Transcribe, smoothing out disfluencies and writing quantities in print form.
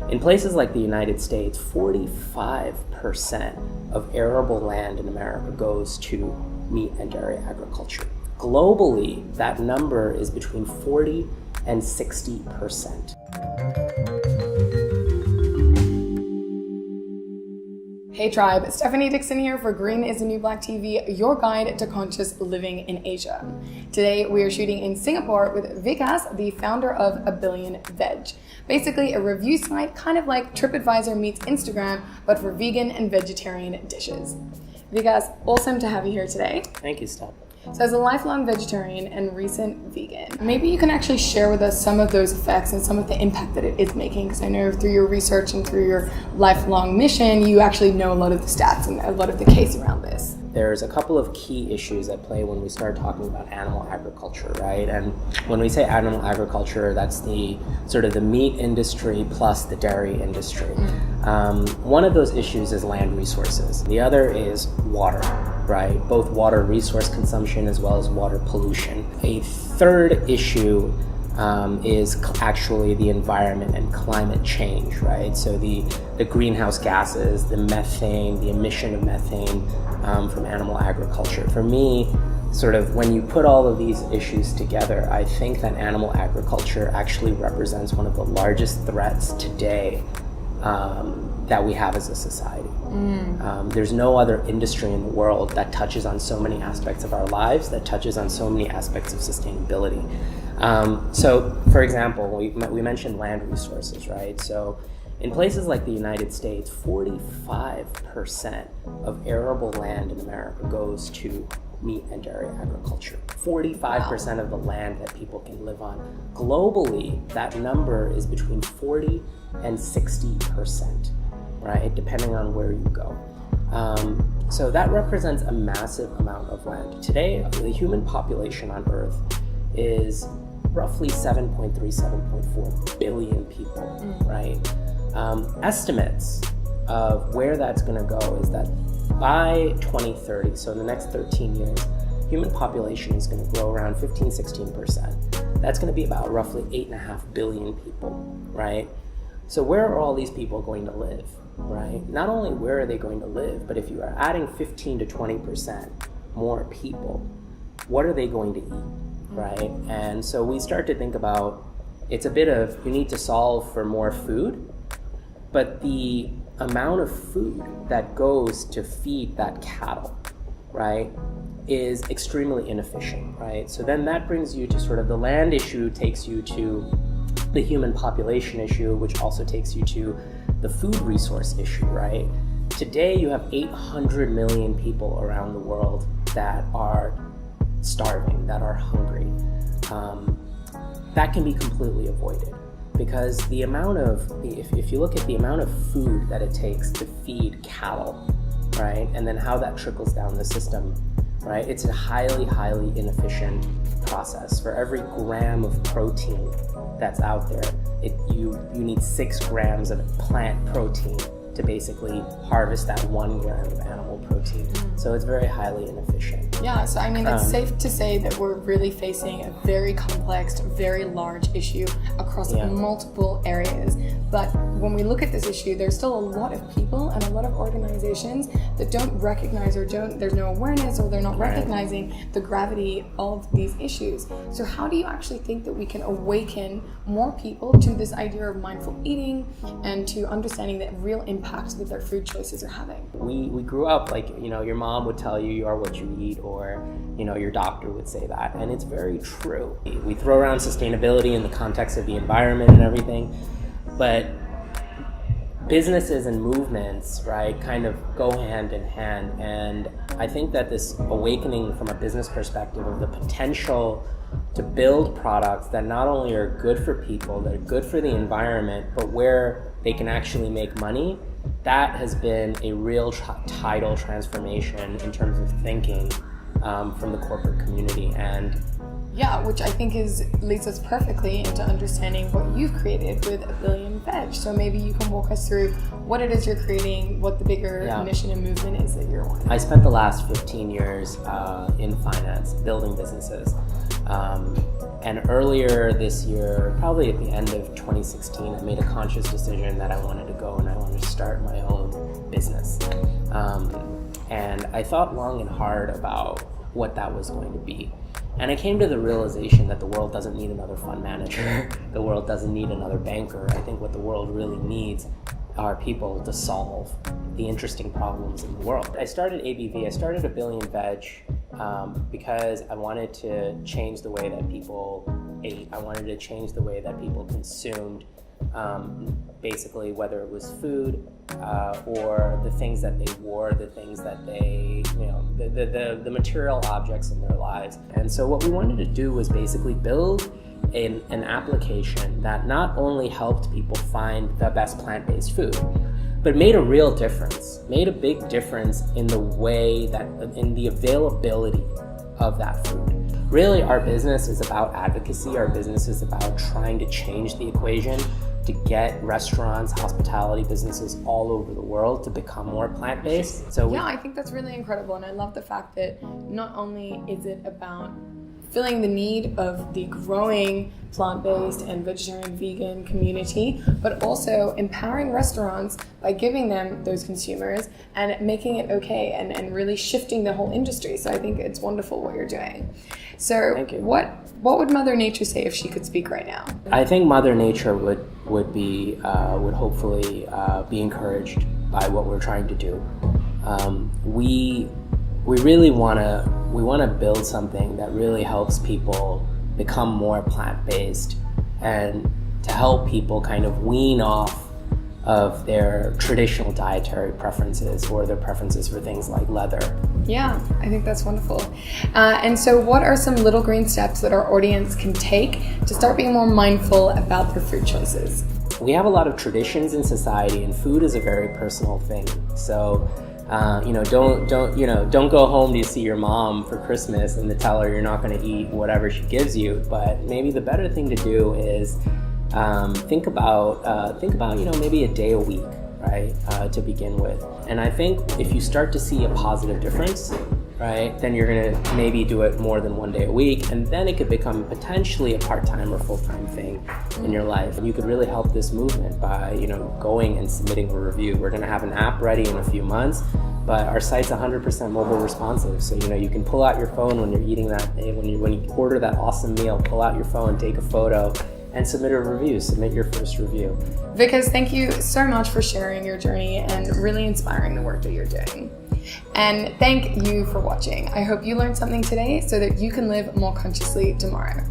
In places like the United States, 45% of arable land in America goes to meat and dairy agriculture. Globally, that number is between 40 and 60%. Hey tribe, Stephanie Dixon here for Green is the New Black TV, your guide to conscious living in Asia. Today we are shooting in Singapore with Vikas, the founder of abillionVeg. Basically a review site kind of like TripAdvisor meets Instagram, but for vegan and vegetarian dishes. Vikas, awesome to have you here today. Thank you, Steph. So as a lifelong vegetarian and recent vegan, maybe you can actually share with us some of those effects and some of the impact that it is making, because I know through your research and through your lifelong mission, you actually know a lot of the stats and a lot of the case around this. There's a couple of key issues at play when we start talking about animal agriculture, right? And when we say animal agriculture, that's the sort of the meat industry plus the dairy industry. One of those issues is land resources. The other is water, right? Both water resource consumption as well as water pollution. A third issue is actually the environment and climate change, right? So the greenhouse gases, the methane, the emission of methane from animal agriculture. For me, sort of when you put all of these issues together, I think that animal agriculture actually represents one of the largest threats today that we have as a society. There's no other industry in the world that touches on so many aspects of our lives, that touches on so many aspects of sustainability. So, for example, we mentioned land resources, right? So, in places like the United States, 45% of arable land in America goes to meat and dairy agriculture. 45% of the land that people can live on. Globally, that number is between 40 and 60%, right? Depending on where you go. So that represents a massive amount of land. Today, the human population on Earth is roughly 7.3, 7.4 billion people, right? Estimates of where that's going to go is that by 2030, so in the next 13 years, human population is going to grow around 15, 16%. That's going to be about roughly 8.5 billion people, right? So where are all these people going to live, right? Not only where are they going to live, but if you are adding 15 to 20% more people, what are they going to eat, right? And so we start to think about, it's a bit of, you need to solve for more food, but the amount of food that goes to feed that cattle, right, is extremely inefficient, right? So then that brings you to sort of the land issue, takes you to the human population issue, which also takes you to the food resource issue, right? Today you have 800 million people around the world that are starving, that are hungry. That can be completely avoided. Because the amount of, if you look at the amount of food that it takes to feed cattle, right, and then how that trickles down the system, right, it's a highly, highly inefficient process. For every gram of protein that's out there, you need 6 grams of plant protein to basically harvest that 1 gram of animal protein. So it's very highly inefficient. Yeah, so I mean, it's safe to say that we're really facing a very complex, very large issue across multiple areas. But when we look at this issue, there's still a lot of people and a lot of organizations that don't recognize or there's no awareness, or they're not recognizing the gravity of these issues. So how do you actually think that we can awaken more people to this idea of mindful eating and to understanding the real impact that their food choices are having? We grew up like, your mom would tell you are what you eat, or your doctor would say that, and it's very true. We throw around sustainability in the context of the environment and everything, but businesses and movements, right, kind of go hand in hand. And I think that this awakening from a business perspective of the potential to build products that not only are good for people, that are good for the environment, but where they can actually make money, that has been a real tidal transformation in terms of thinking from the corporate community. And yeah, which I think leads us perfectly into understanding what you've created with abillionVeg. So maybe you can walk us through what it is you're creating, what the bigger mission and movement is that you're on. I spent the last 15 years in finance, building businesses. And earlier this year, probably at the end of 2016, I made a conscious decision that I wanted to go and I wanted to start my own business. And I thought long and hard about what that was going to be. And I came to the realization that the world doesn't need another fund manager. The world doesn't need another banker. I think what the world really needs are people to solve the interesting problems in the world. I started ABV, I started abillionVeg because I wanted to change the way that people ate. I wanted to change the way that people consumed, basically whether it was food or the things that they wore, the things that they, the material objects in their lives. And so what we wanted to do was basically build an application that not only helped people find the best plant-based food, but made a real difference, made a big difference in the way that, in the availability of that food. Really, our business is about advocacy. Our business is about trying to change the equation to get restaurants, hospitality businesses all over the world to become more plant-based. So yeah, I think that's really incredible. And I love the fact that not only is it about filling the need of the growing plant-based and vegetarian vegan community, but also empowering restaurants by giving them those consumers and making it okay and really shifting the whole industry. So I think it's wonderful what you're doing. So thank you. What would Mother Nature say if she could speak right now? I think Mother Nature would hopefully be encouraged by what we're trying to do. We really want to build something that really helps people become more plant-based and to help people kind of wean off of their traditional dietary preferences or their preferences for things like leather. Yeah, I think that's wonderful. And so what are some little green steps that our audience can take to start being more mindful about their food choices? We have a lot of traditions in society, and food is a very personal thing. So don't go home to see your mom for Christmas and to tell her you're not going to eat whatever she gives you. But maybe the better thing to do is think about maybe a day a week, right, to begin with. And I think if you start to see a positive difference, right, then you're going to maybe do it more than one day a week, and then it could become potentially a part-time or full-time thing in your life. And you could really help this movement by, going and submitting a review. We're going to have an app ready in a few months, but our site's 100% mobile responsive. So, you can pull out your phone when you're eating that, when you order that awesome meal, pull out your phone, take a photo, and submit a review, submit your first review. Vikas, thank you so much for sharing your journey and really inspiring the work that you're doing. And thank you for watching. I hope you learned something today so that you can live more consciously tomorrow.